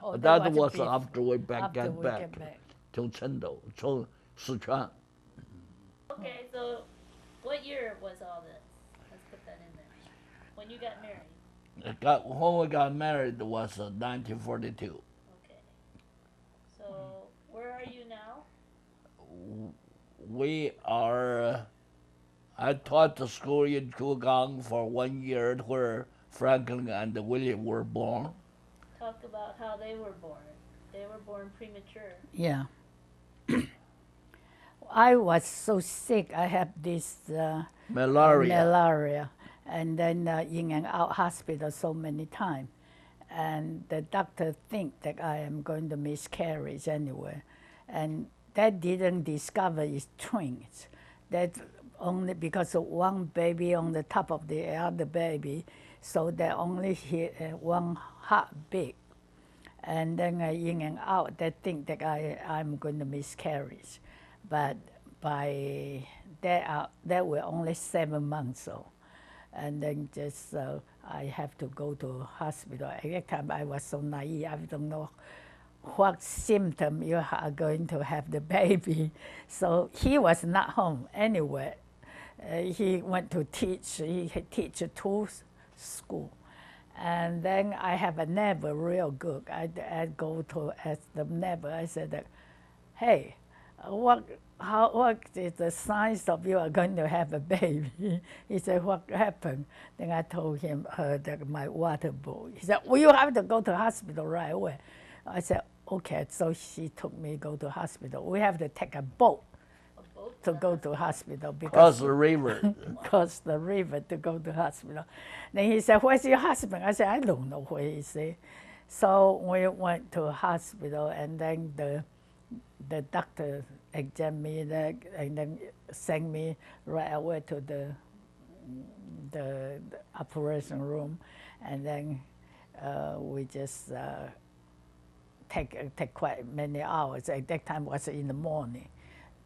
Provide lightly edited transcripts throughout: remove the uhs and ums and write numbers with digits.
Oh, That that was before, after we after got we back get back. to Chengdu, to Sichuan. Okay, so what year was all this? Let's put that in there. When you got married. When we got married was 1942. Okay. So where are you now? We are. I taught the school in Zhugang for 1 year, where Franklin and William were born. Talk about how they were born. They were born premature. Yeah. I was so sick. I had this Malaria. malaria, and then in and out hospital so many times. And the doctor think that I am going to miscarriage anyway, and that didn't discover is twins. That only because of one baby on the top of the other baby, so they only hit one heartbeat. And then in and out, they think that I'm going to miscarriage. But by that were only 7 months old. And then just I have to go to hospital. At that time I was so naive, I don't know what symptom you are going to have the baby. So he was not home anyway. He went to teach, he teach two school. And then I have a neighbor real good. I go to ask the neighbor, I said, hey, what is the signs of you are going to have a baby? He said, what happened? Then I told him that my water boiled. He said, well, you have to go to hospital right away. I said, okay. So she took me go to hospital. We have to take a boat A boat to the go to hospital Across because the river. cross the river to go to hospital. Then he said, where's your husband? I said, I don't know where he is. So we went to hospital, and then the doctor examined me and then sent me right away to the operation room, and then we just take quite many hours. At that time was in the morning,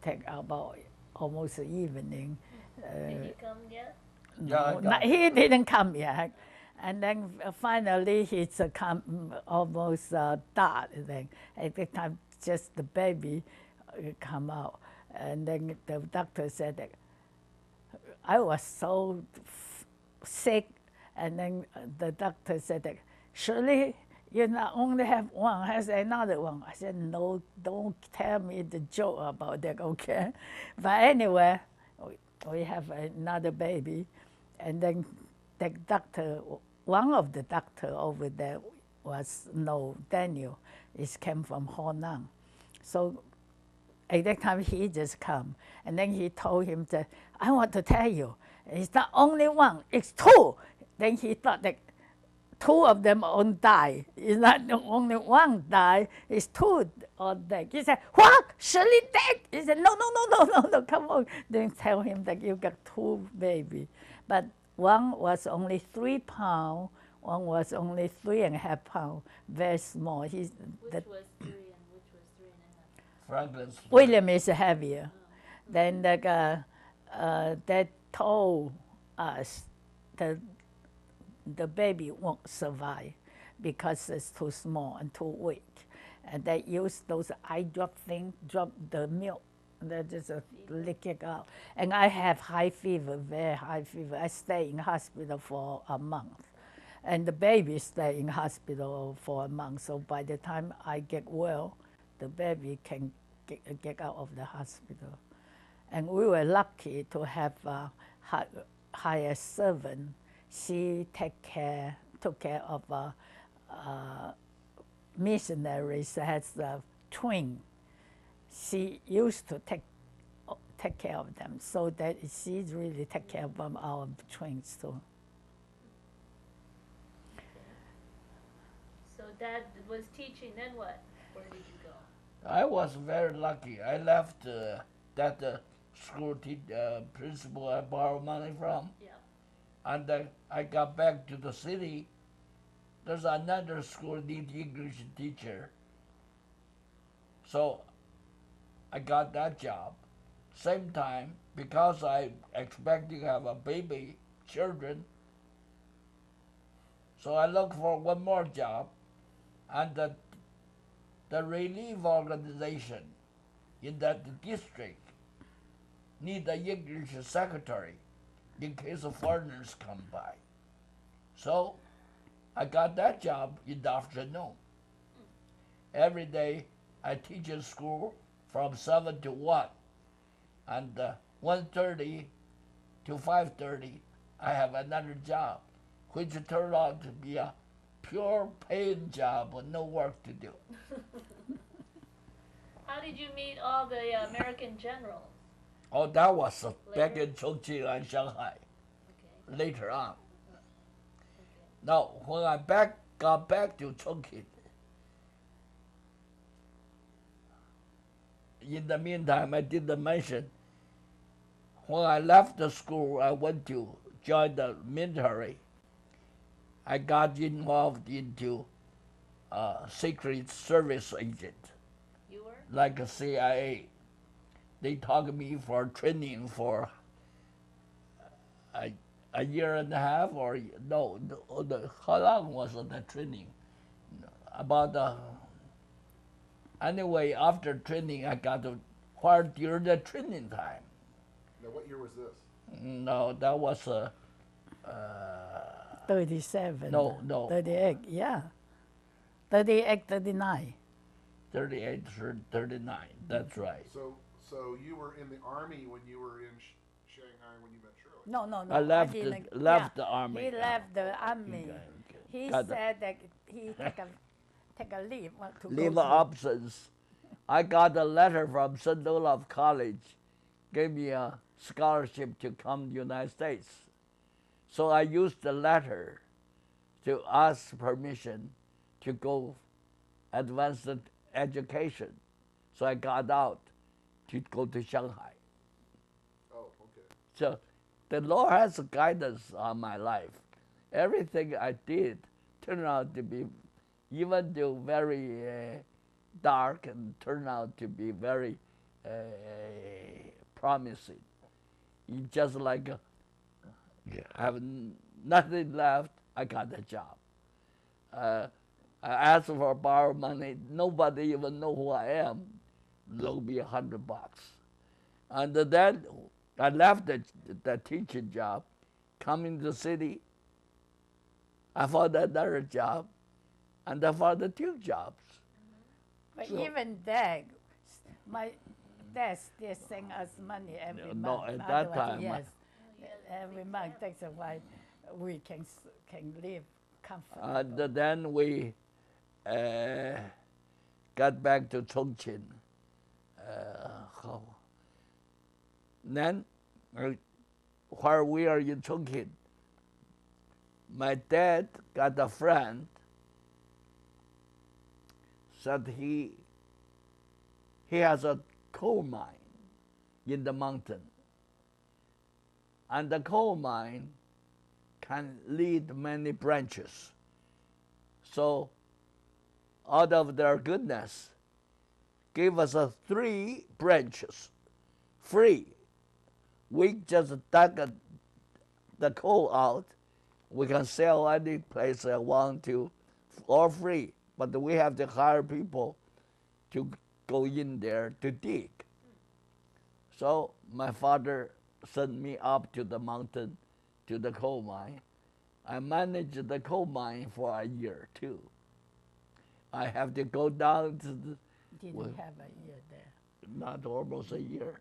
take about almost the evening. Did he come yet? No, he didn't come yet. And then finally he's almost died. Then at that time, just the baby come out, and then the doctor said that I was so sick, and then the doctor said that surely you not only have one, has another one. I said, no, don't tell me the joke about that, okay? But anyway, we have another baby, and then the doctor, one of the doctor over there was Daniel. It came from Honan. So at that time he just come, and then he told him that I want to tell you, it's not only one, it's two. Then he thought that two of them on die. It's not only one die, it's two on dead. He said, what? Shirley dead? He said, no, come on. Then tell him that you got two baby. But one was only 3 pounds, one was only 3.5 pounds, very small. Which was 3 and which was 3.5? Franklin's. William is heavier. Then they told us that the baby won't survive because it's too small and too weak. And they use those eye drop thing, drop the milk, they just lick it out. And I have high fever, very high fever. I stay in hospital for a month. And the baby stay in hospital for a month. So by the time I get well, the baby can get out of the hospital. And we were lucky to have hire servant. She took care of missionaries that has a twin. She used to take care of them, so that she really take care of our twins too. So Dad was teaching, then what? Where did you go? I was very lucky. I left that school principal I borrowed money from, Yeah. and I got back to the city. There's another school need English teacher, so I got that job. Same time, because I expecting to have a baby, children, so I looked for one more job, and the relief organization in that district need an English secretary in case of foreigners come by. So I got that job in the afternoon. Every day I teach in school from 7 to 1. And 1:30 to 5:30 I have another job, which turned out to be a pure paying job with no work to do. How did you meet all the American generals? Oh, that was back Later. in Chongqing and Shanghai Okay. later on. Okay. Now, when I got back to Chongqing, in the meantime, I didn't mention, when I left the school, I went to join the military. I got involved into Secret Service agent, You were? like a CIA. They took me for training for a year and a half, or no, how long was the training? About anyway, after training, I got to while during the training time. Now, what year was this? No, that was 37. No. 38, yeah. 38, 39. 38, 39. That's right. So you were in the army when you were in Shanghai when you met Shirley. No. I left didn't- left the army. He left the army. Okay. He Got the- said that he take a leave to Leave go of to, absence. I got a letter from St. Olaf College, gave me a scholarship to come to the United States. So I used the letter to ask permission to go advanced education. So I got out to go to Shanghai. Oh, okay. So the Lord has guidance on my life. Everything I did turned out to be, even though very dark, and turned out to be very promising. You just like I have nothing left, I got a job. I asked for borrow money. Nobody even know who I am. Loan me $100. And then I left the teaching job, come in the city. I found another job, and I found 2 jobs. but So- even that, my dad still send us money every No, month. at that Otherwise, time, yes, every month. That's why we can live comfortably. And then we got back to Chongqing. Then, while we are in Chongqing, my dad got a friend, said he has a coal mine in the mountain. And the coal mine can lead many branches. So, out of their goodness, gave us 3 branches, free. We just dug the coal out. We can sell any place I want to, all free. But we have to hire people to go in there to dig. So my father sent me up to the mountain, to the coal mine. I managed the coal mine for a year too. I have to go down to Didn't well- have a year there. not almost a year.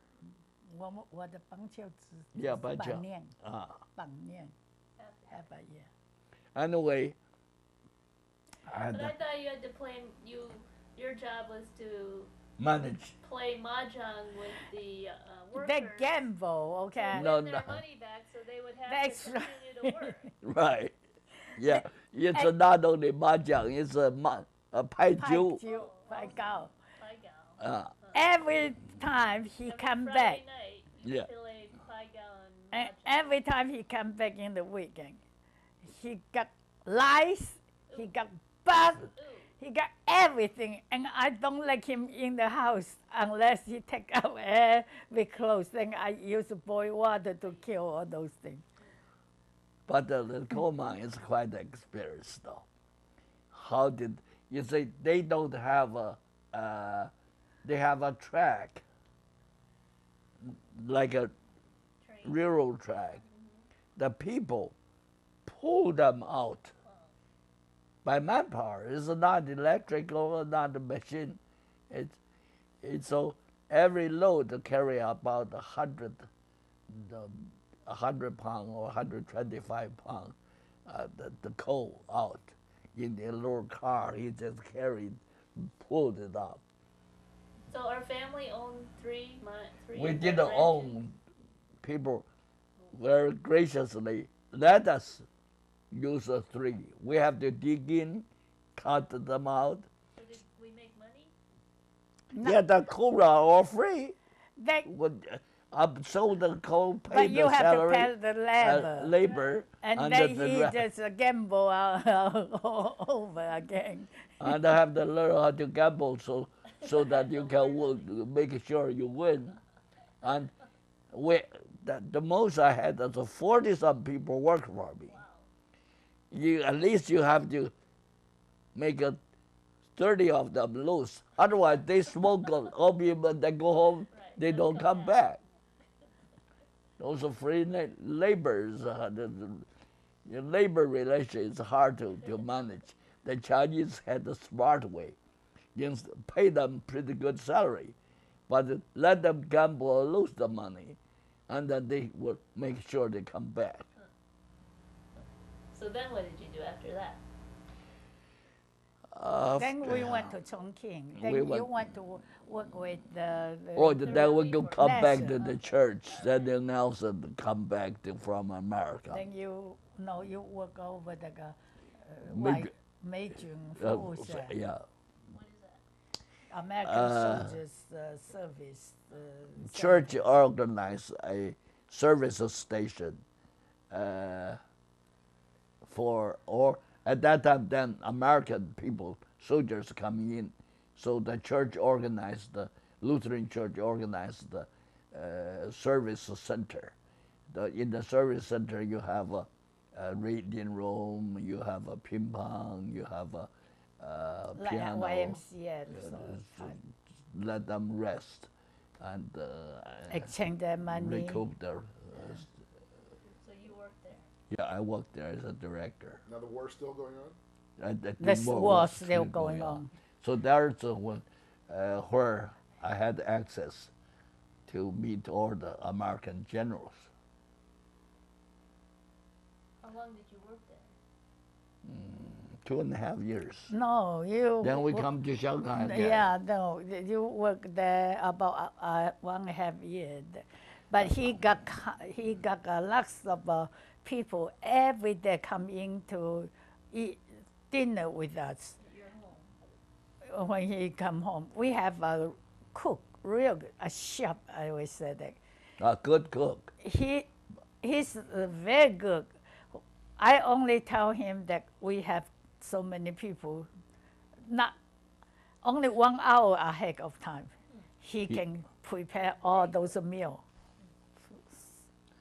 我的邦丘只 Yeah, 半 Banqiao. 年 Ah. 半年 have a year. Anyway, I had But I to thought you had to play. Your job was to manage. play mahjong with the workers. They gamble, to okay? win No, their no. money back, so they would have That's to continue to work. Right. Yeah. It's not only mahjong, it's a 派 paijiu. 酒派高 Pai Gao. Every time he Every come Friday back, night, you Yeah. play Pai Gao and mahjong. every time he come back in the weekend, he got lice, he got bug, Ooh. he got everything, and I don't like him in the house unless he take out every clothes. Then I use boil water to kill all those things. But the coal mine is quite an experience though. How did you say they don't have they have a track, like a Train. railroad track. The people pull them out by manpower. It's not electrical, not a machine. It's so every load to carry about 100 pound or 125 pound, the coal out in a little car. He just carried, pulled it up. So our family owned three. We of the didn't ranches. own. People very graciously let us use the 3. We have to dig in, cut them out. So did we make money? No. Yeah, the coal are all free. They, Would sold the coal, but paid you the have to salary, pay the labor. labor, And then then he just gamble all over again. and I have to learn how to gamble so that you can work, make sure you win. And the most I had was 40-some people work for me. At least you have to make 30 of them lose. Otherwise, they smoke opium and they go home. Right, They don't come back. Those are free laborers. The labor relation is hard to manage. The Chinese had a smart way. You pay them pretty good salary, but let them gamble or lose the money, and then they will make sure they come back. So then what did you do after that? Then we went to Chongqing. Then We you went- went to work with the Or then we go come back to National. the church. Then they announce them to come back from America. then you work over the Mei- Meijun Uh, Force, yeah. What is that? American Soldiers Service. Church organized a service station or at that time then American people, soldiers coming in. So the church organized, the Lutheran church organized the service center. In the service center you have a reading room, you have a ping pong, you have a Like piano. YMCA. So Let them rest and exchange their money. recoup their. So you worked there. Yeah, I worked there as a director. Now the war's still going on? This war still going on. So there's where I had access to meet all the American generals. How long did you work there? 2.5 years. No, you. Then we come to Shanghai again. Yeah, no, you worked there about 1.5 years, but he got lots of people every day come in to eat dinner with us. Your home. When he come home, we have a cook, real good, a chef. I always say that. A good cook. He's very good. I only tell him that we have so many people, not only 1 hour ahead of time. He can prepare all those meals.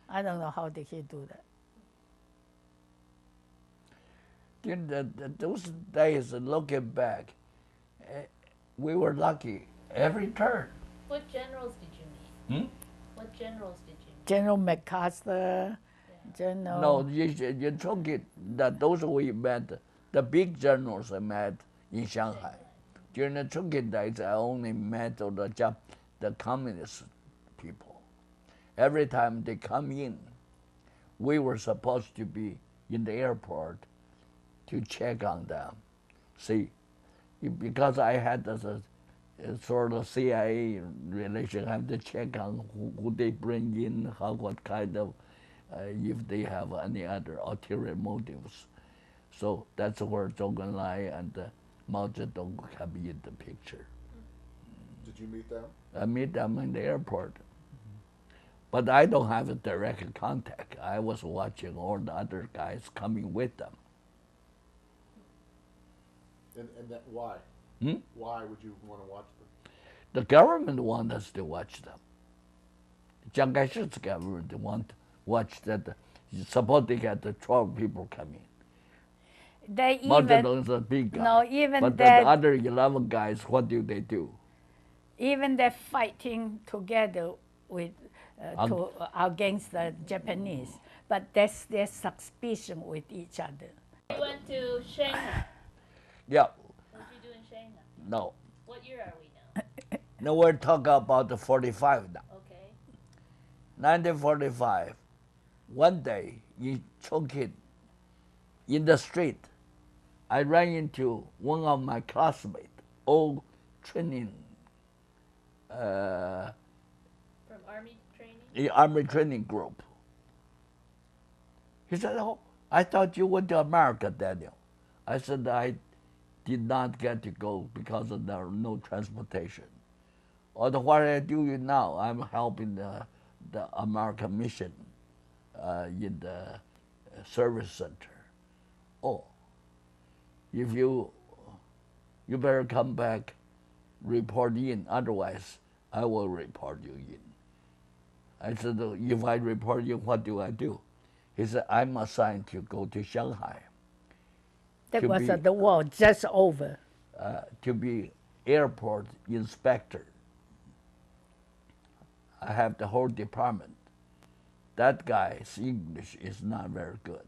I don't know how did he do that. In those days, looking back, we were lucky every turn. What generals did you meet? Hmm? What generals did you meet? General MacArthur, General. No, you took it that those we met, the big generals I met in Shanghai. During the Chongqing days, I only met the communist people. Every time they come in, we were supposed to be in the airport to check on them. See, because I had a sort of CIA relation, I have to check on who they bring in, what kind of, if they have any other ulterior motives. So that's where Zhou Enlai and Mao Zedong come in the picture. Did you meet them? I meet them in the airport. But I don't have a direct contact. I was watching all the other guys coming with them. And that why? Hmm? Why would you want to watch them? The government want us to watch them. Chiang Kai-shek's government want to watch that. Suppose they get the 12 people coming. They Mao even Zedong is a big guy. no, even but the that other 11 guys, what do they do? even they're fighting together with against the Japanese, but there's suspicion with each other. You went to Shanghai. Yeah, What did you do in Shanghai? no. What year are we now? Now we're talking about the 45 now. Okay. 1945, one day in Chongqing, in the street, I ran into one of my classmates, old training, From Army training? the Army training group. He said, "Oh, I thought you went to America, Daniel." I said, "I did not get to go because of there no transportation. Or what I do now, I'm helping the American mission in the service center." Oh, if you better come back, report in, otherwise I will report you in. I said, "If I report you, what do I do?" He said, "I'm assigned to go to Shanghai That To was be- the war just over. to be airport inspector. I have the whole department. That guy's English is not very good.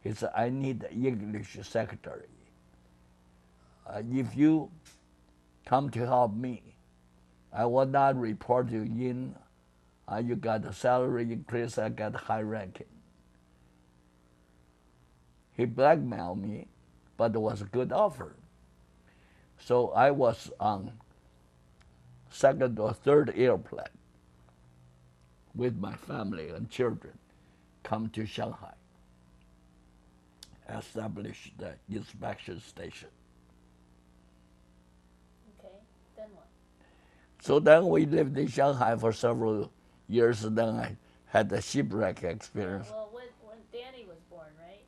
He said, "I need an English secretary. If you come to help me, I will not report you in. You got a salary increase, I got high ranking." He blackmailed me, but it was a good offer. So I was on second or third airplane with my family and children, come to Shanghai, establish the inspection station. Okay. Then what? So then we lived in Shanghai for several years, and then I had the shipwreck experience. Well, when Danny was born, right?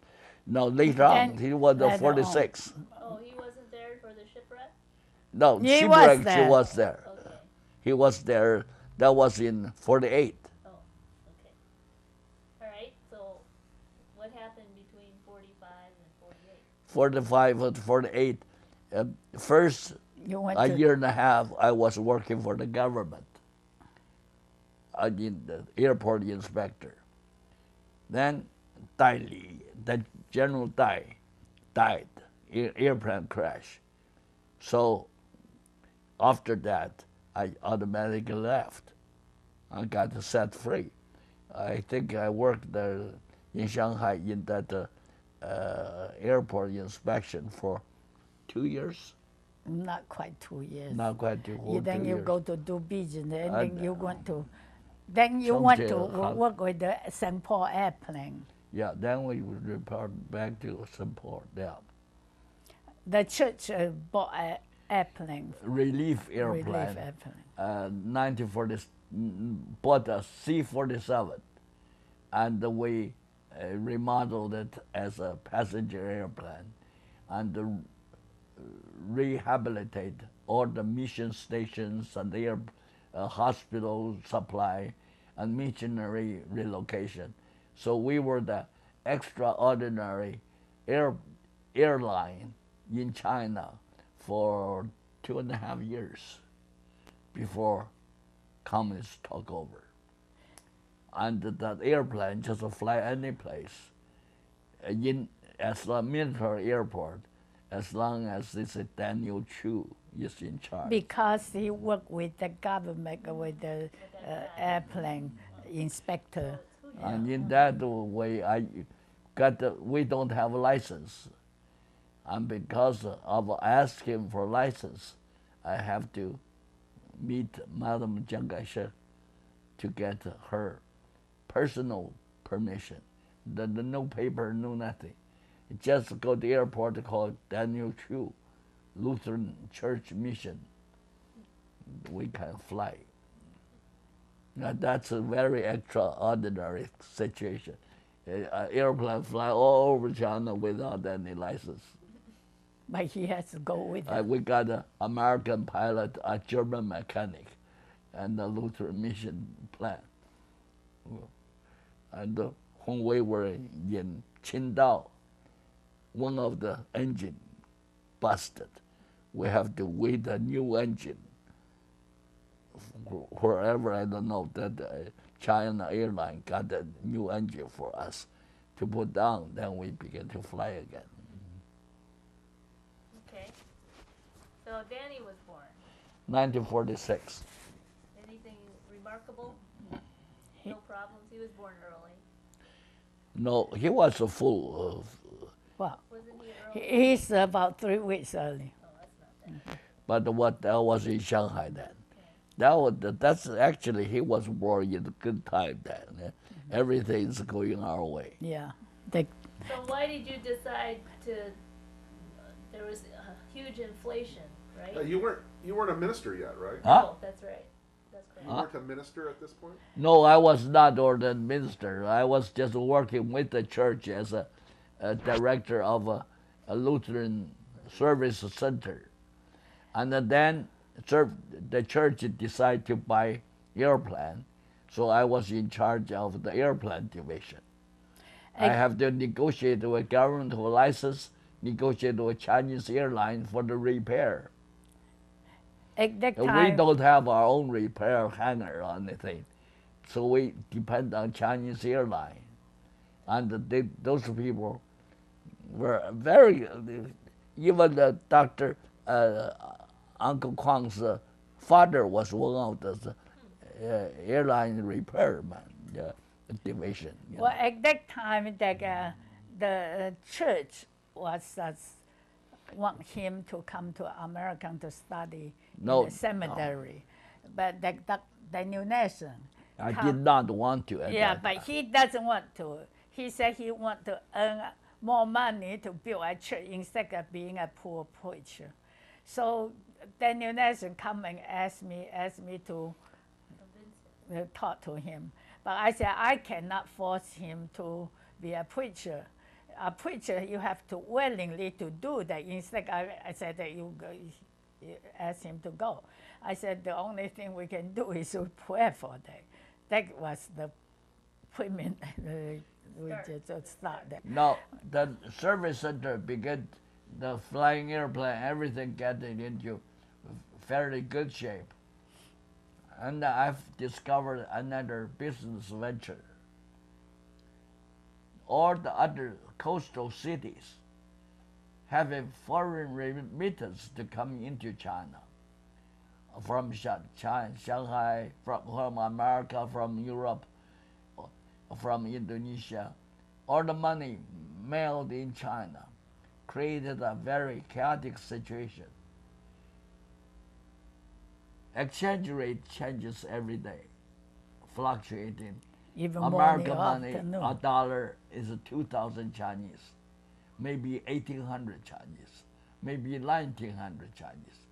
No, later on, Then he was the later on. 46. Oh, he wasn't there for the shipwreck? No, He was shipwreck, he there. was there. Okay. He was there. That was in 48. Oh, okay. All right. So, what happened between 45 and 48? 45 and 48. First, You went a to year and a half, I was working for the government. I did the airport inspector. Then Dai Li, the General Dai, died, airplane crash. So after that, I automatically left. I got set free. I think I worked there in Shanghai in that airport inspection for 2 years. not quite 2 years. Not quite two, whole Then 2 you years. go to do business, and And, then you went to, then you went to Chongqing, work with the St. Paul airplane. Yeah, then we would report back to St. Paul. Yeah, The church bought an airplane, relief relief airplane. airplane. 1940 bought a C-47, and we remodeled it as a passenger airplane, and rehabilitate all the mission stations and air hospital supply and missionary relocation. So we were the extraordinary airline in China for 2.5 years before communists took over. And that airplane just fly any place as a military airport, as long as this Daniel Chu is in charge. Because he worked with the government, with the airplane inspector. And in that way, we don't have a license. And because of asking for license, I have to meet Madam Jiang Kai-shek to get her personal permission. The no paper, no nothing. Just go to the airport called Daniel Chu, Lutheran Church Mission. We can fly. Now that's a very extraordinary situation. Airplane fly all over China without any license. But he has to go with it. We got an American pilot, a German mechanic, and a Lutheran mission plan. And when we were in Qingdao, one of the engine busted. We have to wait a new engine. Wherever, I don't know, that China Airline got a new engine for us to put down, then we began to fly again. Okay. So Danny was born. 1946. Anything remarkable? No problems. He was born early. No, he was full of, Well, Wasn't he early? he's about 3 weeks early. Oh, that's not bad. but that was in Shanghai then. That's actually, he was born in a good time then. Everything's going our way. Yeah. They, So why did you decide to? There was a huge inflation, right? You weren't a minister yet, right? Huh? Oh, that's right. That's correct. You weren't a minister at this point. No, I was not ordained minister. I was just working with the church as a director of a Lutheran service center. And then the church decided to buy airplane, so I was in charge of the airplane division. I have to negotiate with government for license, negotiate with Chinese airline for the repair. at that We time, don't have our own repair hangar or anything, so we depend on Chinese airline. And those people were very, even the Dr. Uncle Kwang's father was one of the airline repairman division. well, at that time, the church was want him to come to America to study No, in the seminary, but the new nation. I did not want to. At Yeah, that but time. he doesn't want to. He said he want to earn more money to build a church instead of being a poor preacher. So Daniel Nelson come and asked me to talk to him. But I said I cannot force him to be a preacher. A preacher, you have to willingly to do that. Instead, I said that you ask him to go. I said the only thing we can do is to pray for that. That was the premium. We just start that. No, the service center began the flying airplane, everything getting into fairly good shape. And I've discovered another business venture. All the other coastal cities having foreign remittance to come into China from Shanghai, from America, from Europe, from Indonesia. All the money mailed in China created a very chaotic situation. Exchange rate changes every day, fluctuating. Even American morning, money, afternoon. a dollar is 2,000 Chinese, maybe 1,800 Chinese, maybe 1,900 Chinese.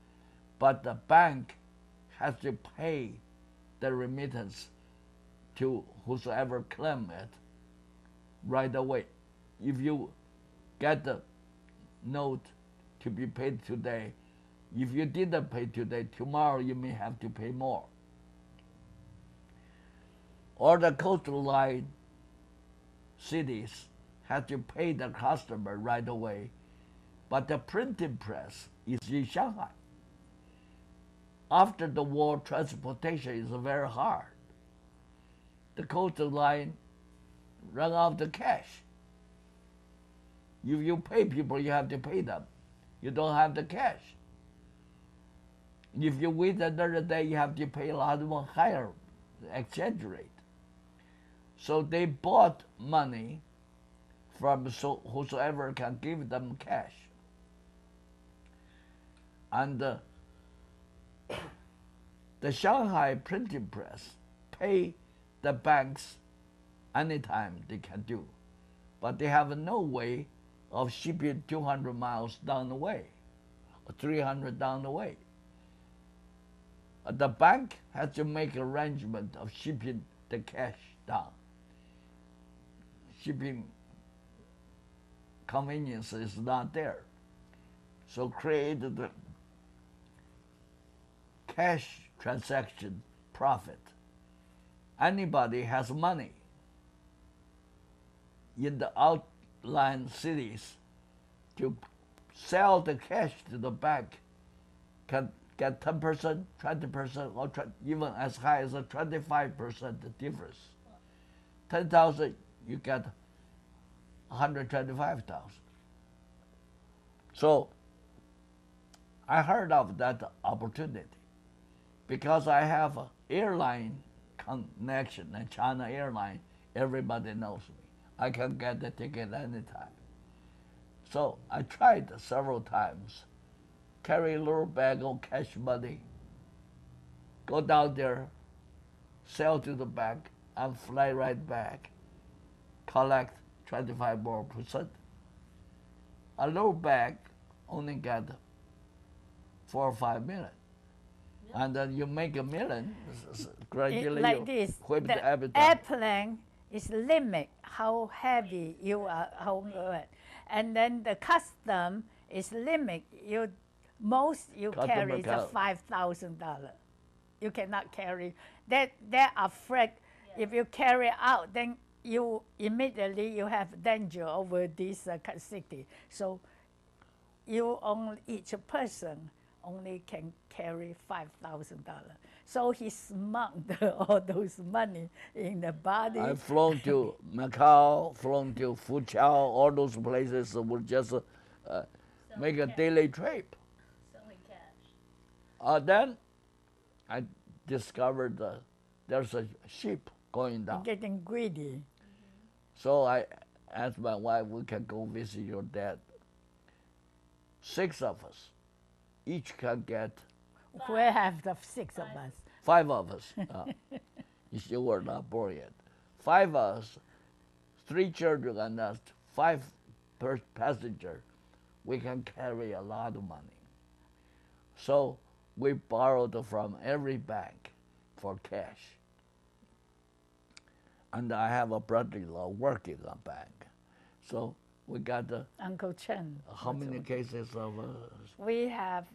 But the bank has to pay the remittance to whosoever claim it right away. If you get the note to be paid today, if you didn't pay today, tomorrow you may have to pay more. Or the coastline cities have to pay the customer right away, but the printing press is in Shanghai. After the war, transportation is very hard. The coastline run out of cash. If you pay people, you have to pay them. You don't have the cash. If you wait another day, you have to pay a lot more higher exchange rate. So they bought money from whosoever can give them cash. And the Shanghai printing press pay the banks anytime they can do, but they have no way of shipping 200 miles down the way, or 300 down the way. The bank has to make arrangement of shipping the cash down. Shipping convenience is not there. So created the cash transaction profit. Anybody has money in the outlying cities to sell the cash to the bank can get 10%, 20%, or even as high as a 25% difference. 10,000, you get 125,000. So I heard of that opportunity because I have an airline connection, and China Airline, everybody knows me. I can get the ticket anytime. So I tried several times, carry a little bag of cash money, go down there, sell to the bank, and fly right back, collect 25% more. A little bag only get 4 or 5 million. And then you make a million, gradually like you this, whip the the appetite. airplane is limit how heavy you are, how good. And then the custom is limit. Most you Customer carry is a count. $5,000. You cannot carry. They're afraid if you carry out, then you immediately you have danger over this city. So each person only can carry $5,000. So he smuggled all those money in the body. I've flown to Macau, flown to Fuzhou, all those places would just make a cash. daily trip. Selling cash. Then I discovered there's a ship going down. Getting greedy. So I asked my wife, we can go visit your dad. 6 of us, each can get We have the 6 of us. 5 of us. You were not born yet. 5 of us, 3 children and us, 5 per passenger. We can carry a lot of money. So we borrowed from every bank for cash. And I have a brother-in-law working on bank. So we got Uncle Chen. how many cases of We have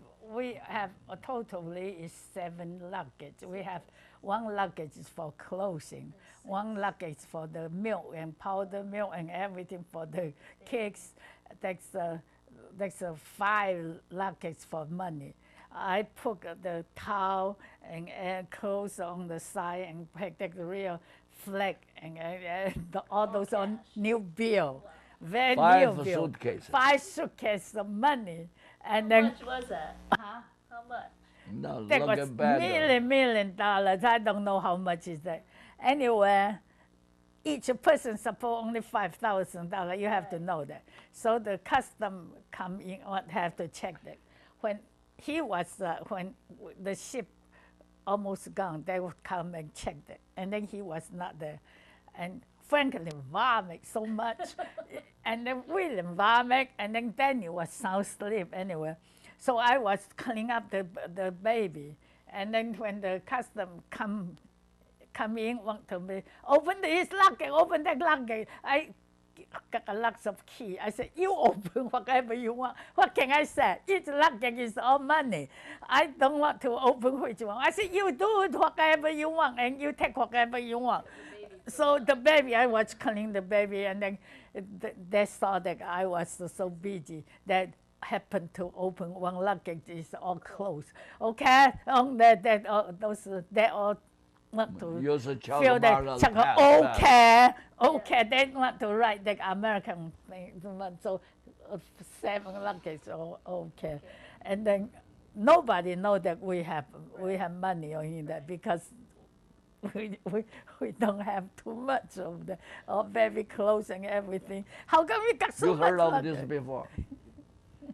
totally is 7 luggage. We have 1 luggage is for clothing, 1 luggage for the milk and powder milk and everything for the cakes. That's 5 luggage for money. I put the towel and clothes on the side and take the real flag and all those on new bill. Very 5 new bill. suitcases. 5 suitcases of money. And How then much was that? Huh? How much? No, that was looking bad. million dollars. I don't know how much is that. Anyway, each person suppose only $5,000. You have to know that. So the custom come in have to check that. When he was when the ship almost gone, they would come and check that, and then he was not there, and Franklin vomit so much, and then William vomit, and then Danny was sound asleep anyway. So I was cleaning up the baby, and then when the custom come in, want to me, open this luggage, open that luggage. I got a lots of key. I said, you open whatever you want. What can I say? Each luggage is all money. I don't want to open which one. I said, you do it whatever you want, and you take whatever you want. So the baby, I was cleaning the baby, and then they saw that I was so busy that happened to open 1 luggage is all closed. Okay, on they all want to Use a feel that okay. They want to write the American thing. So 7 luggage, okay. And then nobody know that we have money in that because we don't have too much of the baby clothes and everything. How come we got so You much heard of luggage? this before?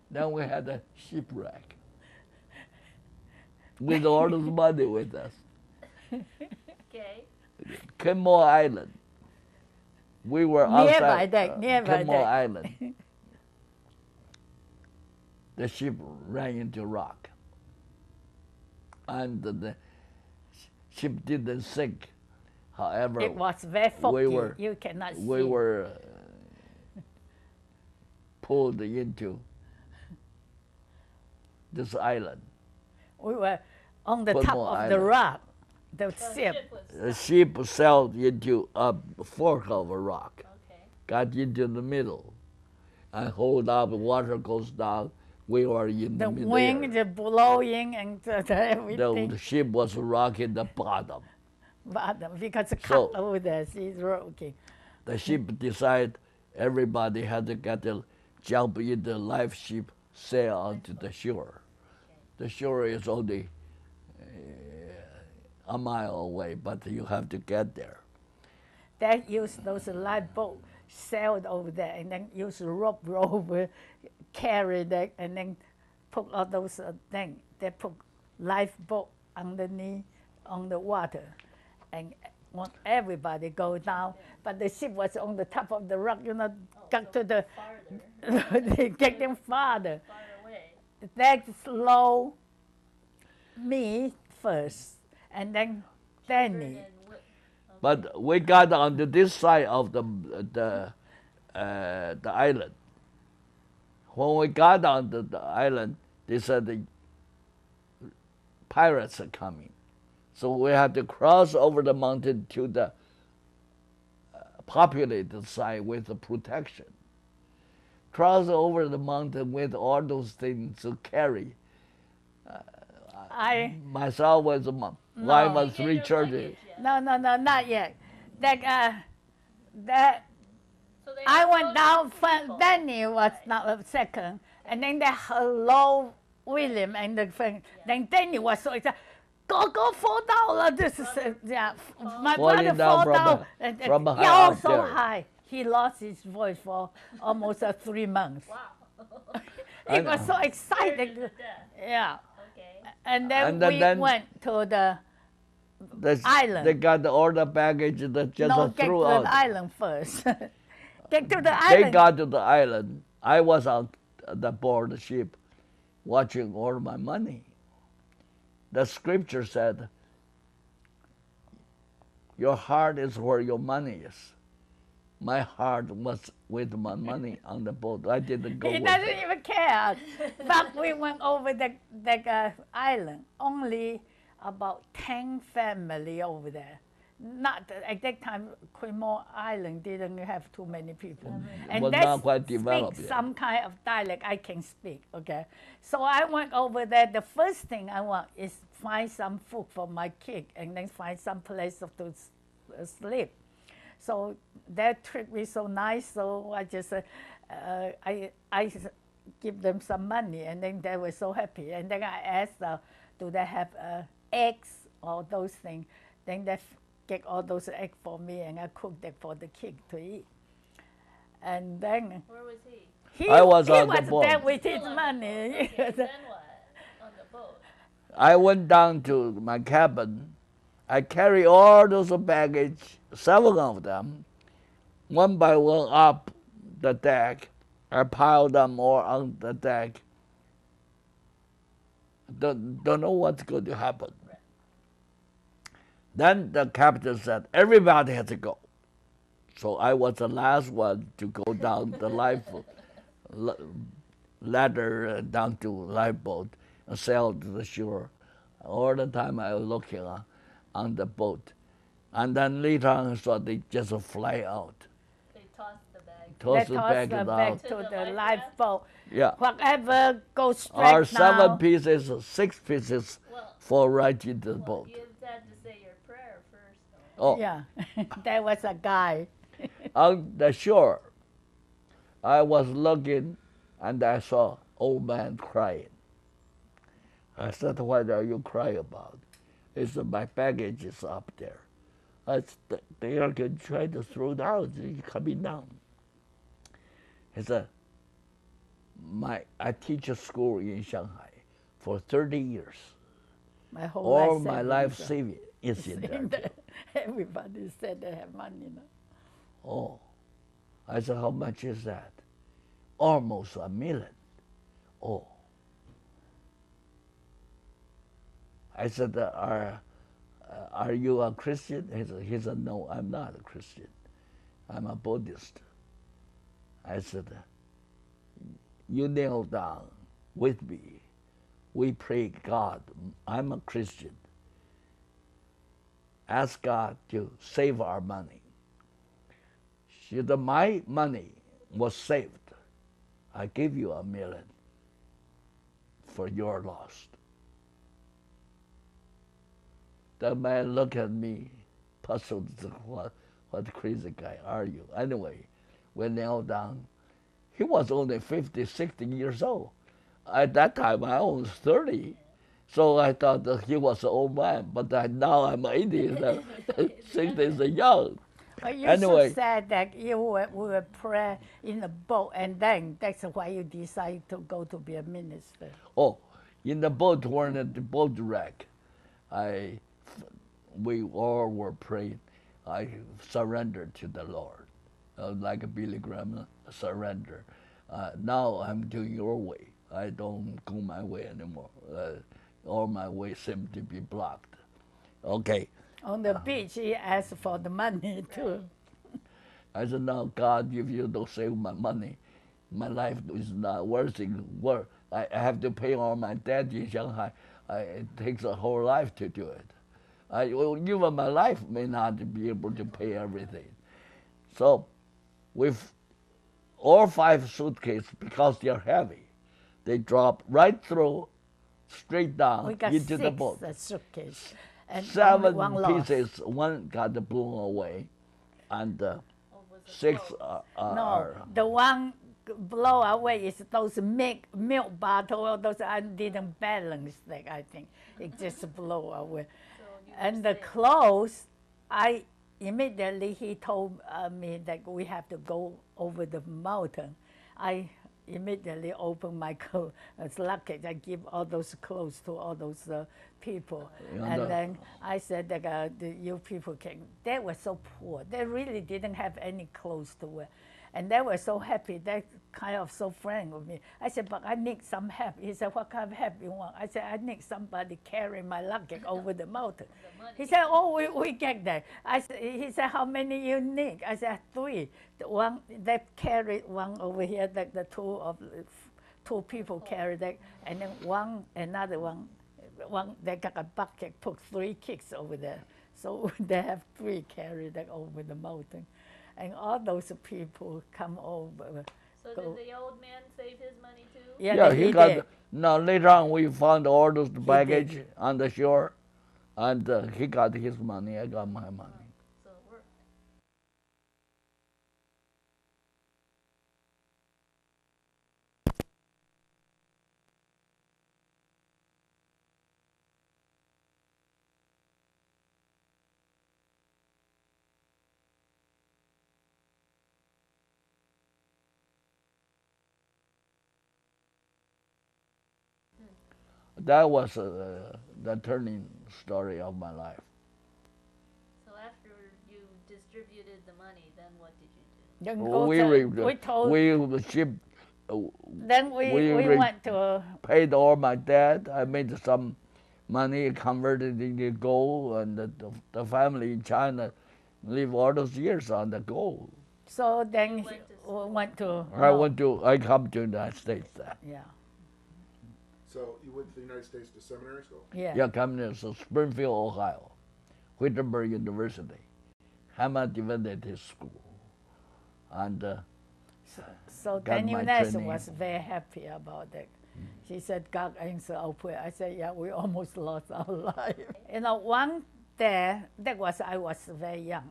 Then we had a shipwreck with all this money with us. Okay. Kimmel Island. We were outside nearby Kimmel that. Island. The ship ran into rock, and the ship didn't sink. However, It was very foggy. were- you cannot see. we were pulled into this island. We were on the Kimmel top of the Island. rock. The So ship. was The ship sailed into a fork of a rock, okay. got into the middle, I hold up, water goes down. We were in The midair. wind, the blowing, and everything. The ship was rocking the bottom. Bottom, because the So- cut over there, she's rocking. The ship decided everybody had to get to jump in the life ship, sail onto the shore. The shore is only a mile away, but you have to get there. They use those lifeboat sailed over there, and then use rope over, carry that, and then put all those things. They put lifeboat underneath on the water, and want everybody go down. But the ship was on the top of the rock, got to the, Farther, they get them farther. far away. They slow me first, and then Danny. And But we got onto this side of the island. When we got onto the island, they said the pirates are coming. So we had to cross over the mountain to the populated side with the protection. Cross over the mountain with all those things to carry. I Myself was a wife You and get three your children. luggage yet? no, not yet. That So they I have went loads down of first. people. Danny was not a second, and then they hello William and the thing. Then Danny was so excited. Go fall down! This is yeah. My Falling brother down fall from down. a- from a high yeah, up so there. high. He lost his voice for almost 3 months. Wow. He I was know. so Scared excited. to death. Yeah, Okay. and then And then- we then- went to the They- Island. They got all the baggage that just no, get to threw the out. island first. Get to the They island. got to the island. I was on the board the ship watching all my money. The scripture said, your heart is where your money is. My heart was with my money on the boat. I didn't go He with doesn't it. even care. But we went over the island. Only about 10 family over there. Not at that time, Quimo Island didn't have too many people, and Was they not quite speak developed yet. some kind of dialect I can speak. Okay, so I went over there. The first thing I want is find some food for my kid, and then find some place to sleep. So that treat me so nice. So I just I give them some money, and then they were so happy. And then I asked, do they have eggs or those things? Then they get all those eggs for me, and I cook them for the kid to eat. And then Where was he? he was he on the was boat. there with his Still on the money. boat. Okay, then what? On the boat. I went down to my cabin. I carry all those baggage, 7 of them, one by one up the deck. I piled them all on the deck. Don't know what's going to happen. Then the captain said, everybody has to go. So I was the last one to go down the ladder down to lifeboat and sail to the shore. All the time I was looking on the boat. And then later on, so they just fly out. They tossed the bag. Toss They the toss bag the out. bag To to the the life lifeboat. Yeah. Whatever goes straight Or 7 now. pieces, 6 pieces Well, fall right into the well, boat. you had to say your prayer first, though. Oh, Yeah, there was a guy. on the shore, I was looking and I saw old man crying. I said, what are you crying about? He said, my baggage is up there. I said, they are going to try to throw down, it's coming down. He said, I teach a school in Shanghai for 30 years. My whole All life my savings life are saving is in there. in there. Everybody said they have money now. Oh, I said, how much is that? Almost $1 million. Oh. I said, are you a Christian? He said, no, I'm not a Christian. I'm a Buddhist. I said, you kneel down with me. We pray God. I'm a Christian. Ask God to save our money. She said, my money was saved I give you $1 million for your loss. The man looked at me, puzzled. What crazy guy are you? Anyway, we knelt down. He was only 50, 60 years old. At that time, I was 30. So I thought that he was an old man, but now I'm 80, so 60 is young. But you Anyway. so sad that you were pray in the boat, and then that's why you decided to go to be a minister. Oh, in the boat, when the boat wreck, we all were praying. I surrendered to the Lord, like a Billy Graham surrender. Now I'm doing your way. I don't go my way anymore. All my way seem to be blocked. Okay. On the beach, he asked for the money too. I said, no, God, if you don't save my money, my life is not worth it. I have to pay all my debt in Shanghai. It takes a whole life to do it. Even my life may not be able to pay everything. So with all 5 suitcases, because they're heavy, they drop right through, straight down We got into 6 the boat. suitcases, and 7 only one lost. pieces, one got blown away, and was it 6 closed? No, the one blow away is those milk bottle. Those I didn't balance that. I think it just blow away. So you And were the sick. clothes, I immediately he told me that we have to go over the mountain. I immediately opened my luggage. I give all those clothes to all those people, and then I said that you people can. They were so poor. They really didn't have any clothes to wear. And they were so happy. They kind of so friendly with me. I said, but I need some help. He said, what kind of help you want? I said, I need somebody carry my luggage over the mountain. He said, oh, we get that. He said, how many you need? I said, 3. The one they carried one over here. The 2 people carried that, and then another one they got a bucket, put 3 kids over there. So they have 3 carried that over the mountain. And all those people come over. So go- did the old man save his money too? yeah, he got. did. Now later on, we found all those baggage on the shore, and he got his money. I got my money. So it worked. That was the turning story of my life. So after you distributed the money, then what did you do? Then we told. we shipped, Then we went to. paid all my debt. I made some money, converted into gold, and the family in China live all those years on the gold. So then You went to we went to. I come to the United States then. Yeah. So you went to the United States to seminary school? Yeah. Yeah, come to Springfield, Ohio, Wittenberg University, Hammer Divinity School, and So got then my Eunice training. was very happy about that. She said, God answered our prayer. I said, yeah, we almost lost our life. One day, I was very young.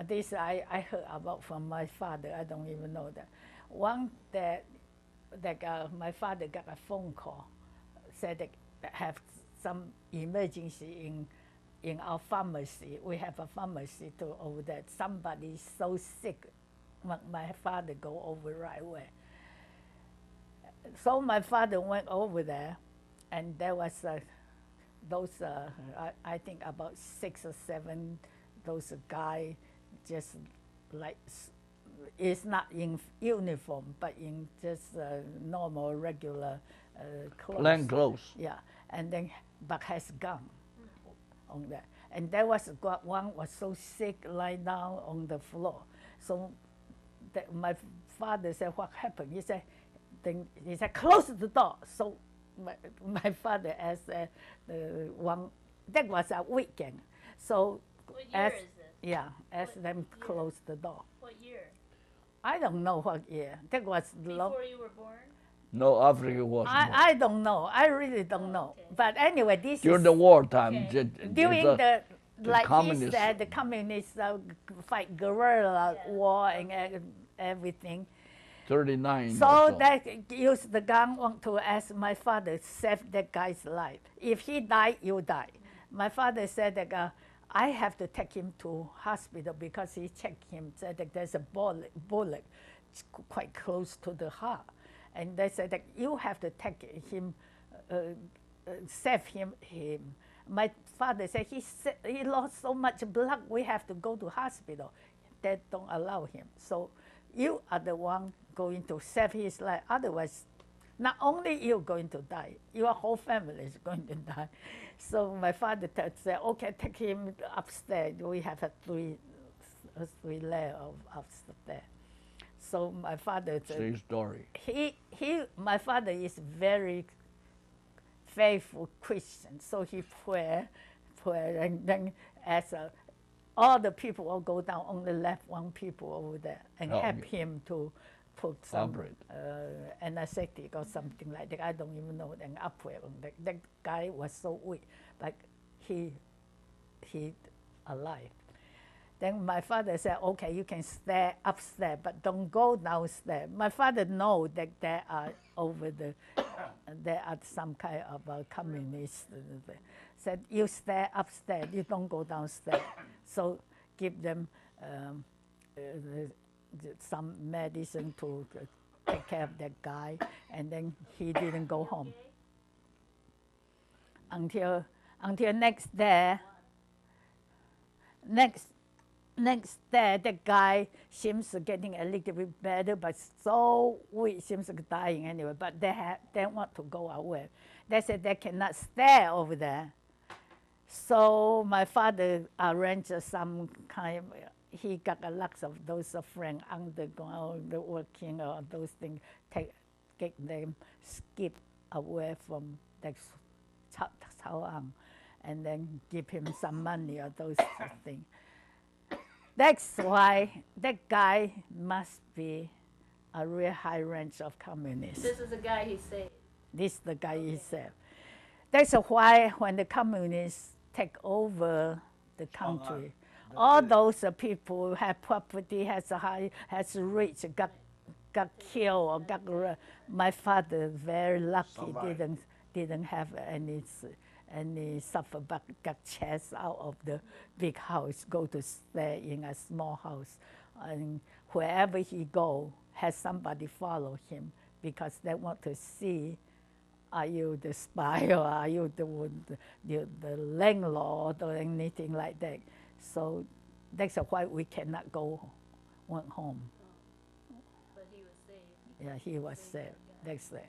This I heard about from my father. I don't even know that. One day, my father got a phone call, said that have some emergency in our pharmacy. We have a pharmacy too over there. Somebody's so sick. My father go over right away. So my father went over there, and there was those, I think about 6 or 7, those guy just like, it's not in uniform, but in just normal, regular clothes. plain clothes. Yeah, and then, but has gun on that. And there was one was so sick, lie down on the floor. So my father said, what happened? He said, close the door. So my father asked one, that was a weekend. So What year asked, is this? yeah, asked What them year? close the door. What year? I don't know what year. That was long. Before you were born? No, Africa was born. I don't know. I really don't know. okay. But anyway, this During is the wartime, Okay. during the like he communists- said, the communists fight guerrilla Yeah, war and everything. 39. So or they use the gun want to ask my father save that guy's life. If he die, you die. My father said that I have to take him to hospital because he checked him, said that there's a bullet quite close to the heart. And they said that you have to take him, save him. My father said he lost so much blood, we have to go to hospital. They don't allow him. So you are the one going to save his life. Otherwise, not only you going to die, your whole family is going to die. So my father said, okay, take him upstairs. We have a three layer of upstairs. So my father said, Same story. my father is very faithful Christian. So he pray, and then as all the will all go down, only left one people over there and Oh, help him to put some Operate. anesthetic or something like that. I don't even know. And operate on that. That guy was so weak, but he alive. Then my father said, okay, you can stay upstairs, but don't go downstairs. My father know that there are there are some kind of communists. Said, you stay upstairs, you don't go downstairs. So give them some medicine to take care of that guy, and then he didn't go home. Until next day, next day, the guy seems getting a little bit better, but so weak, seems dying anyway. But they want to go away. They said they cannot stay over there. So my father arranged some kind. He got a lot of those friends underground working or those things. Get them skip away from the Chao, and then give him some money or those things. That's why that guy must be a real high range of communists. This is the guy he saved. This is the guy he said. That's why when the communists take over the country, all those people who have property, has rich, got killed or got. My father very lucky didn't have any suffer, but got chased out of the big house, go to stay in a small house, and wherever he go, has somebody follow him because they want to see, are you the spy or are you the landlord or anything like that. So that's why we cannot went home. But he was saved. Yeah, he was saved. That's it.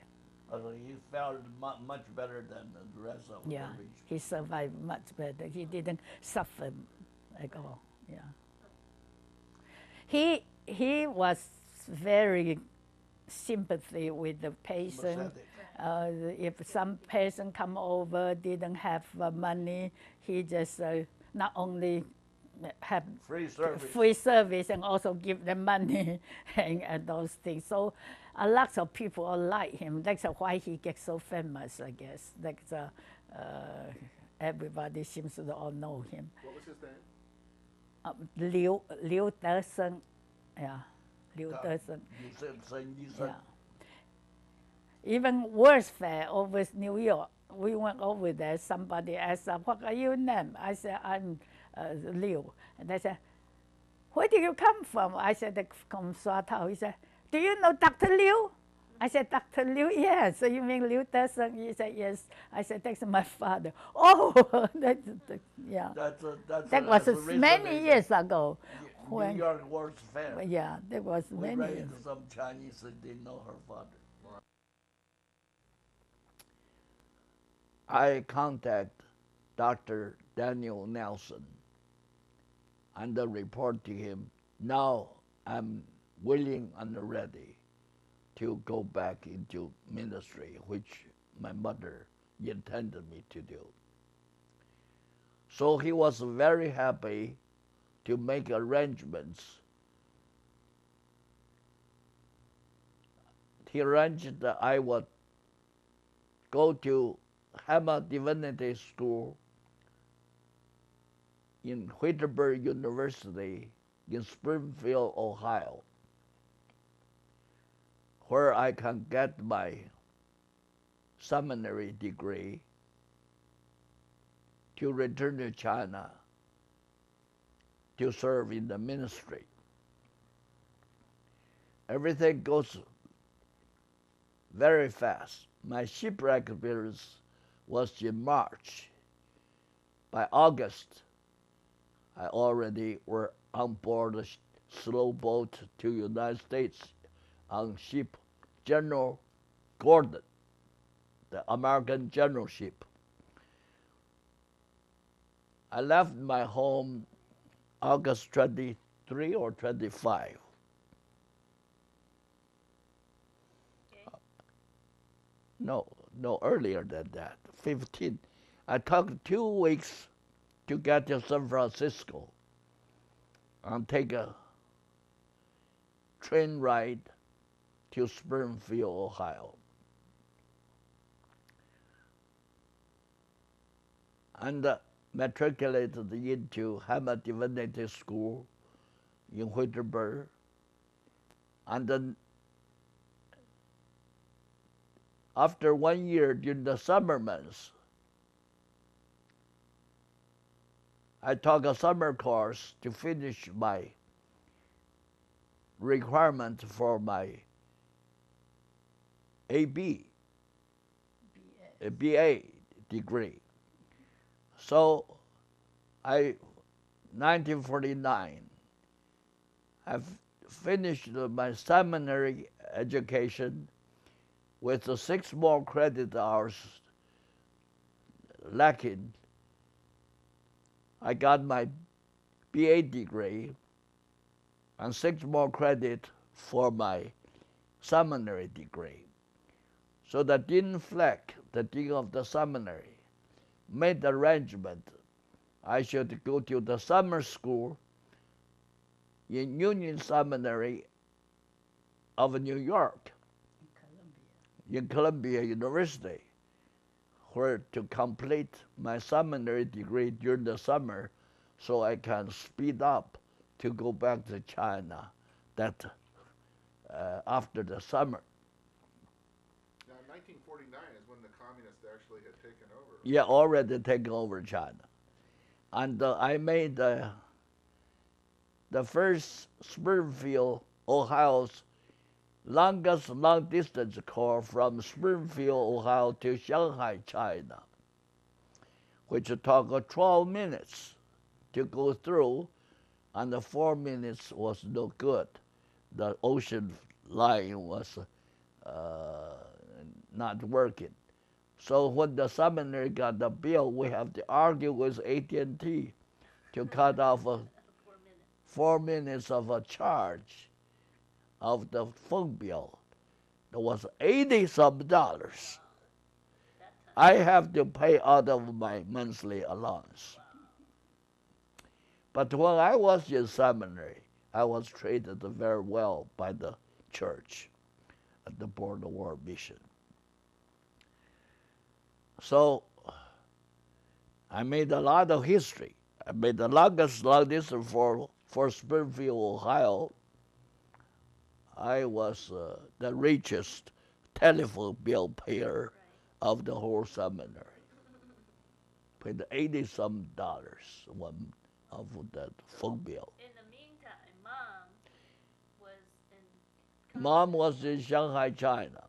He felt much better than the rest of Yeah, the region. he survived much better. He didn't suffer at all. Yeah. He was very sympathy with the patient. If some patient come over didn't have money, he just not only have free service and also give them money and those things. So a lot of people like him. That's why he gets so famous, I guess. That's everybody seems to all know him. What was his name? Liu Desheng, yeah, Liu Desheng. Yeah. Even worse fair over New York. We went over there. Somebody asked, "What are your name?" I said, "I'm Liu." And they said, "Where do you come from?" I said, "From Shuatao." He said, "Do you know Dr. Liu?" I said, "Dr. Liu, yes." So you mean Liu Desheng? He said, "Yes." I said, "That's my father." Oh, yeah. That was many years ago. New York World's Fair. Yeah, that was We many ran years. into some Chinese that didn't know her father. I contact Dr. Daniel Nelson and I report to him, now I'm willing and ready to go back into ministry, which my mother intended me to do. So he was very happy to make arrangements he arranged that I would go to Hammer Divinity School in Wittenberg University in Springfield, Ohio, where I can get my seminary degree to return to China to serve in the ministry. Everything goes very fast. My shipwreck appearance was in March. By August, I already were on board a slow boat to United States on ship General Gordon, the American general ship. I left my home August 23 or 25. Okay. No, earlier than that, 15. I took 2 weeks to get to San Francisco and take a train ride to Springfield, Ohio. And matriculated into Hammer Divinity School in Wittenberg. And then after 1 year during the summer months, I took a summer course to finish my requirement for my a BA degree. So, 1949, I finished my seminary education with the 6 more credit hours lacking. I got my BA degree and 6 more credit for my seminary degree. So the Dean Fleck, the dean of the seminary, made the arrangement I should go to the summer school in Union Seminary of New York, in Columbia University, where to complete my seminary degree during the summer so I can speed up to go back to China after the summer. Now, 1949 is when the communists actually had taken over. Yeah, already taken over China. And I made the first Springfield, Ohio's longest long-distance call from Springfield, Ohio to Shanghai, China, which took 12 minutes to go through, and the 4 minutes was no good. The ocean line was not working. So when the seminary got the bill, we have to argue with AT&T to cut off 4 minutes of a charge of the phone bill. It was $80-some. I have to pay out of my monthly allowance. But when I was in seminary, I was treated very well by the church at the Board of World Mission. So I made a lot of history. I made the longest long distance for Springfield, Ohio. I was the richest telephone bill payer of the whole seminary. Paid $80-some one of that phone bill. In the meantime, Mom was in. Mom was in Shanghai, China. Do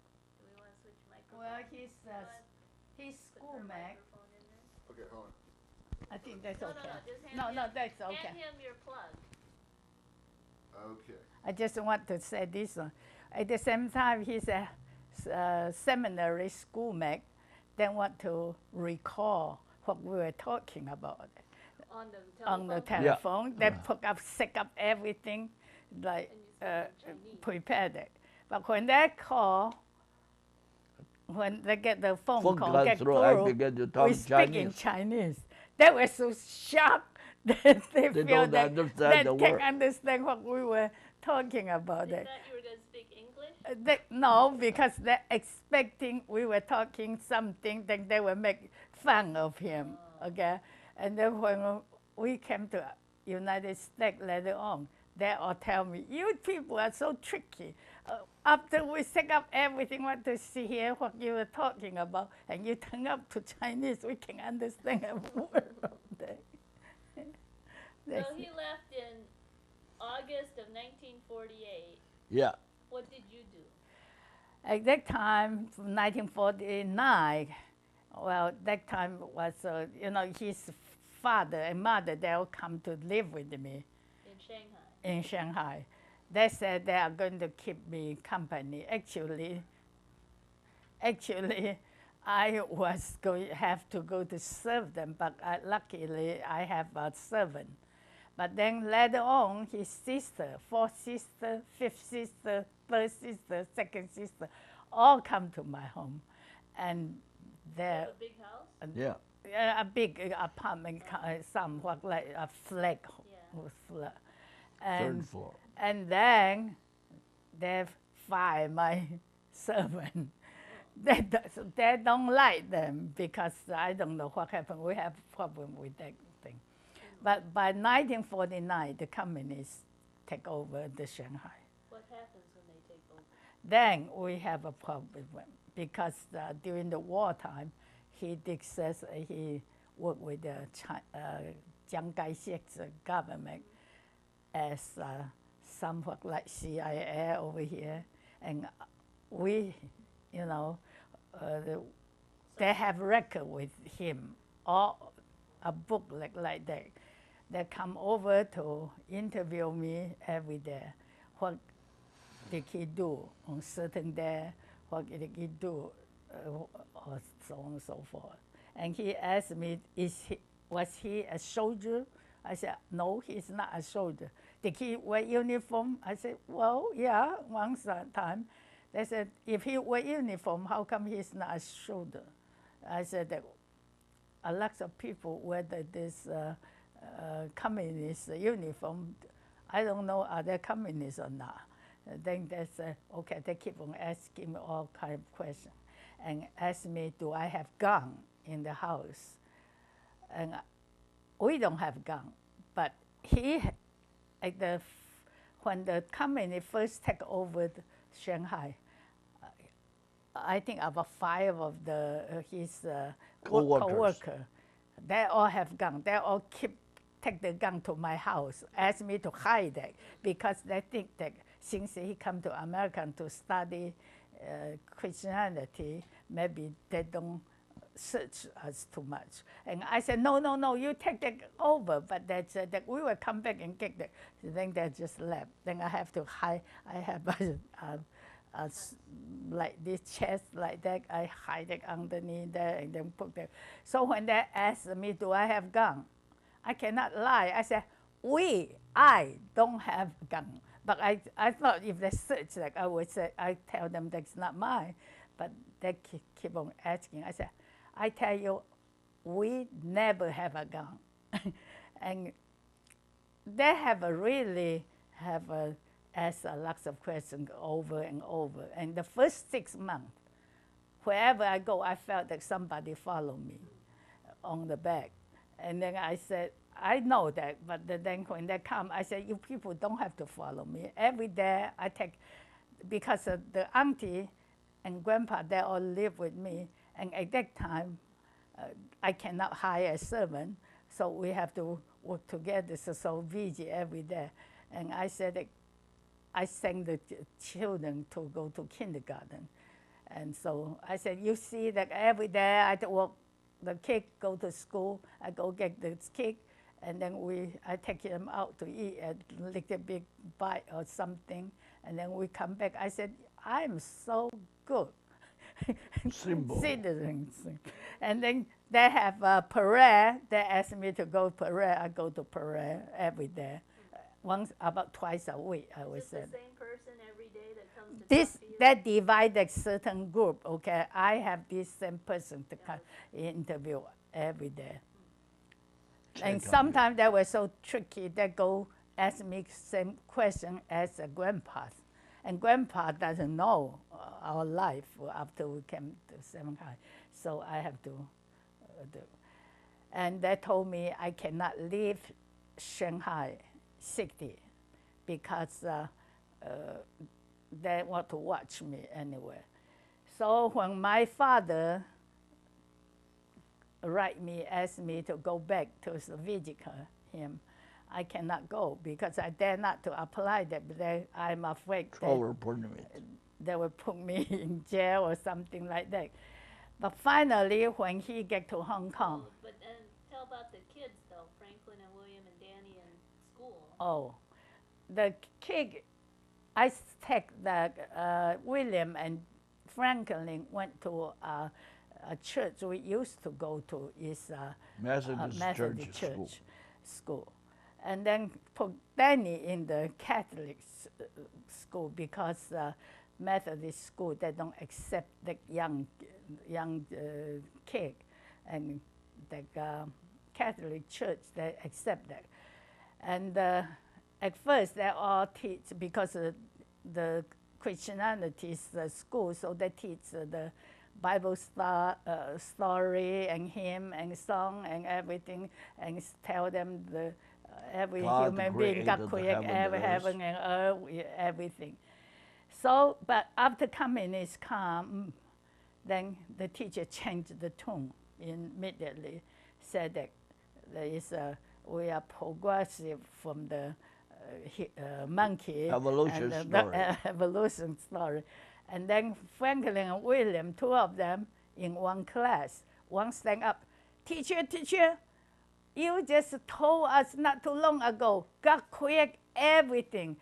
we want to switch microphones? Well, his schoolmate. Okay, hold on. I think that's No, okay. just hand No, him, that's okay. Hand him your plug. Okay. I just want to say this one. At the same time, he's a seminary schoolmate. Then want to recall what we were talking about On the telephone. on the telephone. They set up everything, like And you speak in Chinese. prepared it. But when they call, when they get the phone Phone call, call get through, I through, began to talk we speak in Chinese. Chinese. They were so shocked that they They feel don't that understand they the can't word. understand what we were talking about. They It. thought you were going to speak English? No, because they're expecting we were talking something, then they will make fun of him, okay? And then when we came to United States later on, they all tell me, you people are so tricky. After we set up everything, want to see here what you were talking about, and you turn up to Chinese, we can understand a word of that. So he left in August of 1948. Yeah. What did you do? At that time, 1949, well, that time was, his father and mother, they all come to live with me In Shanghai. in Shanghai. They said they are going to keep me company. Actually, I was going have to go to serve them, but luckily I have a servant. But then later on, his sister, fourth sister, fifth sister, third sister, second sister, all come to my home, and they're A big house? Yeah. a big apartment, somewhat like a flag, Yeah. Third floor. and then they fire my servant. They don't like them because I don't know what happened. We have problem with that thing. But by 1949, the communists take over the Shanghai. What happens when they take over? Then we have a problem because during the wartime, he says he worked with the Chiang Kai-shek's government as somewhat like CIA over here, and we, they have record with him, or a book like that. They come over to interview me every day. What did he do on certain day? What did he do? Or so on and so forth. And he asked me, was he a soldier? I said, no, he's not a soldier. Did he wear uniform? I said, well, yeah, once a time. They said, if he wear uniform, how come he's not a soldier? I said that a lot of people wear this communist uniform. I don't know, are they communists or not? Then they said, okay, they keep on asking me all kind of questions and ask me, do I have gun in the house? And we don't have gun, but when the communists first take over Shanghai, I think about 5 of his co-workers, they all have gun. They all take the gun to my house, ask me to hide it because they think that since he come to America to study Christianity, maybe they don't search us too much. And I said, no, you take that over. But they said that we will come back and get that. Then they just left. Then I have to hide. I have like this chest like that. I hide it underneath there and then put it. So when they asked me, do I have gun? I cannot lie. I said, I don't have gun. But I thought if they search, like I would say, I tell them that's not mine. But they keep on asking. I said, I tell you, we never have a gun. And they really asked a lot of questions over and over. And the first 6 months, wherever I go, I felt that somebody followed me on the back. And then I said, I know that, but then when they come, I said, you people don't have to follow me. Every day I take, because the auntie and grandpa, they all live with me. And at that time, I cannot hire a servant, so we have to work together, so busy every day. And I said that I send the children to go to kindergarten. And so I said, you see that every day I walk the kid, go to school, I go get the kid, and then I take them out to eat a little big bite or something, and then we come back. I said, I'm so good. Citizens. And then they have a parade. They ask me to go parade. I go to parade every day. About twice a week, I would say. Is it the same person every day that comes to This, talk to you? that divide a certain group, okay? I have this same person to come interview every day. And sometimes they were so tricky, they go ask me same question as a grandpa. And Grandpa doesn't know our life after we came to Shanghai, so I have to do. And they told me I cannot leave Shanghai city because they want to watch me anyway. So when my father asked me to go back to visit him, I cannot go because I dare not to apply that. But I'm afraid they will put me in jail or something like that. But finally, when he get to Hong Kong. Oh, but then tell about the kids though, Franklin and William and Danny in school. Oh, the kid, I take the William and Franklin went to a church we used to go to is Methodist Church school. And then put Danny in the Catholic school because Methodist school, they don't accept the young kid. And the Catholic church, they accept that. And at first, they all teach, because the Christianity is the school, so they teach the Bible story and hymn and song and everything, and tell them every human being God created heaven and earth, everything. So, but after communists come, then the teacher changed the tune immediately, said that we are progressive from the monkey evolution and story. Evolution story. And then Franklin and William, two of them in one class, one stand up, teacher, you just told us not too long ago, God created everything.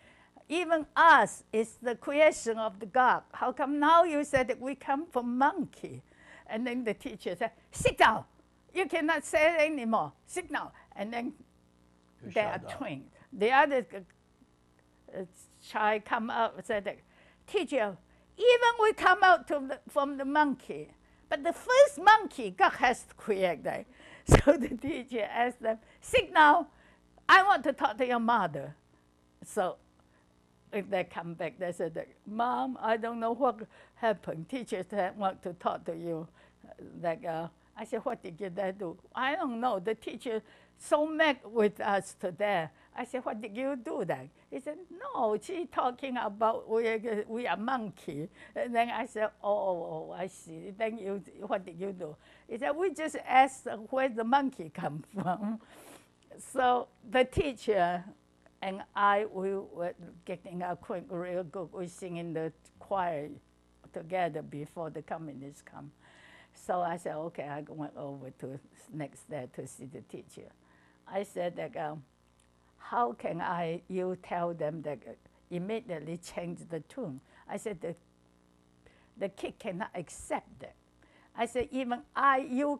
Even us is the creation of the God. How come now you said that we come from monkey? And then the teacher said, sit down. You cannot say it anymore. Sit down. And then they are trained. The other child come up and said, teacher, even we come out from the monkey, but the first monkey God has created. So the teacher asked them, sit down. I want to talk to your mother. So if they come back, they said, Mom, I don't know what happened. Teacher said, want to talk to you. I said, what did you do? I don't know. The teacher so mad with us today. I said, what did you do then? He said, no, she's talking about we are monkey. And then I said, oh, I see. Then what did you do? He said, we just asked where the monkey come from. So the teacher and we were getting acquainted real good. We sing in the choir together before the communists come. So I said, okay, I went over to next day to see the teacher. I said that, how can you tell them that immediately change the tune? I said, the kid cannot accept that. I said, even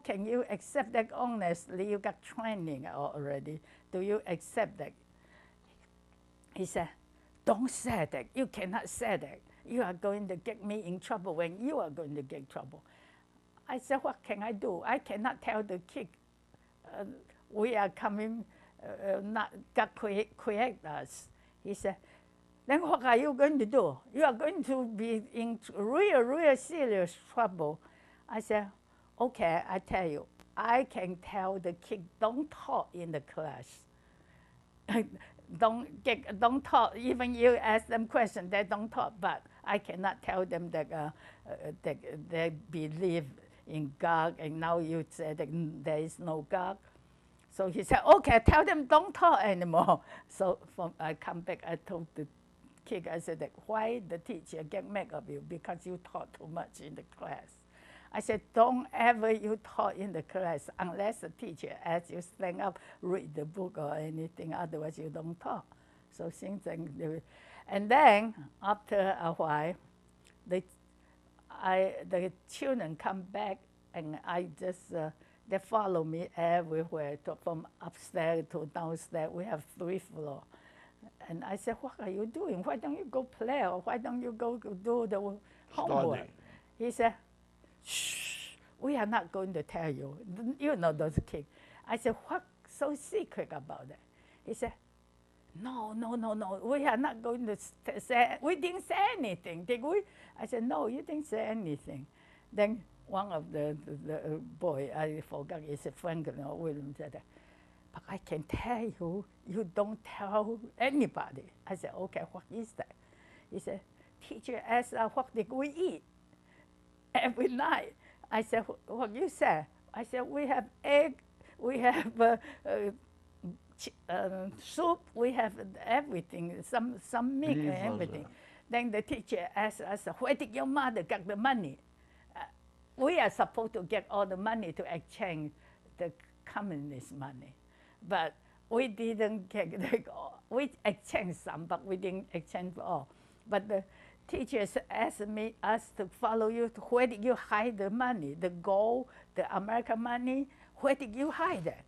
can you accept that honestly? You got training already. Do you accept that? He said, don't say that. You cannot say that. You are going to get me in trouble when you are going to get trouble. I said, what can I do? I cannot tell the kid we are coming, not God create us. He said, then what are you going to do? You are going to be in real serious trouble. I said, okay, I tell you, I can tell the kid, don't talk in the class. Don't talk. Even you ask them questions, they don't talk. But I cannot tell them that they believe in God, and now you say that there is no God. So he said, okay, tell them don't talk anymore. So I come back, I told the kid, I said, that why the teacher get mad of you? Because you talk too much in the class. I said, don't ever you talk in the class unless the teacher asks you stand up, read the book or anything, otherwise you don't talk. So since then, and then after a while, the children come back and I just, they follow me everywhere, from upstairs to downstairs. We have 3 floors. And I said, what are you doing? Why don't you go play, or why don't you go do the homework? Study. He said, shh, we are not going to tell you. You know those kids. I said, what's so secret about that? He said, No, no, no, no. We are not going to say. We didn't say anything, did we? I said, no, you didn't say anything. Then one of the boy, I forgot, is Franklin or William, said, but I can tell you, you don't tell anybody. I said, okay, what is that? He said, teacher asked us what did we eat every night. I said, what you said? I said, we have egg, we have soup, we have everything, some meat Beef and also. everything. Then the teacher asked us, where did your mother get the money? We are supposed to get all the money to exchange the communist money. But we didn't get, we exchanged some, but we didn't exchange all. But the teachers asked us to follow you. To where did you hide the money? The gold, the American money, where did you hide it?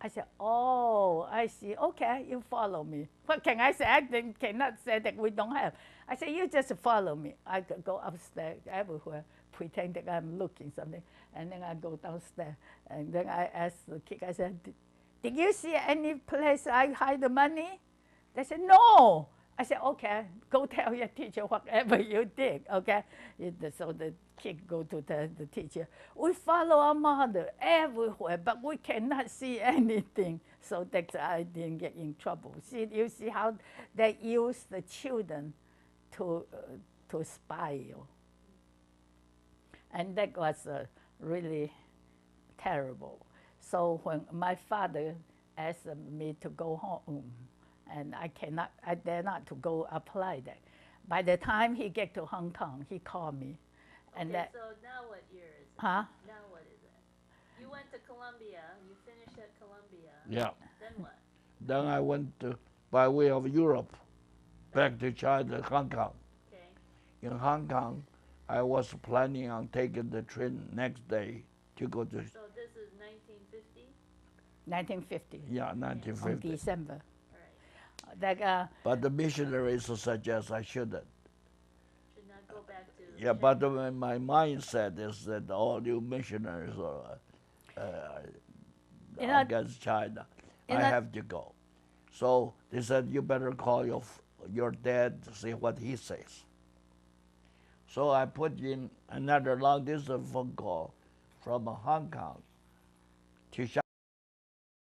I said, oh, I see. Okay, you follow me. What can I say? I cannot say that we don't have. I said, you just follow me. I could go upstairs everywhere, pretend that I'm looking something. And then I go downstairs. And then I asked the kid, I said, did you see any place I hide the money? They said, no. I said, okay, go tell your teacher whatever you did, okay? So the kid go to tell the teacher, we follow our mother everywhere, but we cannot see anything. So that's I didn't get in trouble. See, you see how they use the children to spy you. And that was really terrible. So when my father asked me to go home, and I dare not to go apply that. By the time he get to Hong Kong, he called me. And Okay, that, so now what year is it? huh? Now what is it? You went to Columbia, you finished at Columbia. Yeah. Then what? Then I went by way of Europe, back to China, Hong Kong. Okay. In Hong Kong, I was planning on taking the train next day to go to, So this is 1950? 1950, yeah, on 1950. December. All right. That, But the missionaries suggest I shouldn't. Should not go back to. Yeah, but my mindset is that all you missionaries are You know- against China. you I know- have to go. So they said, you better call your dad to see what he says. So I put in another long distance phone call from Hong Kong to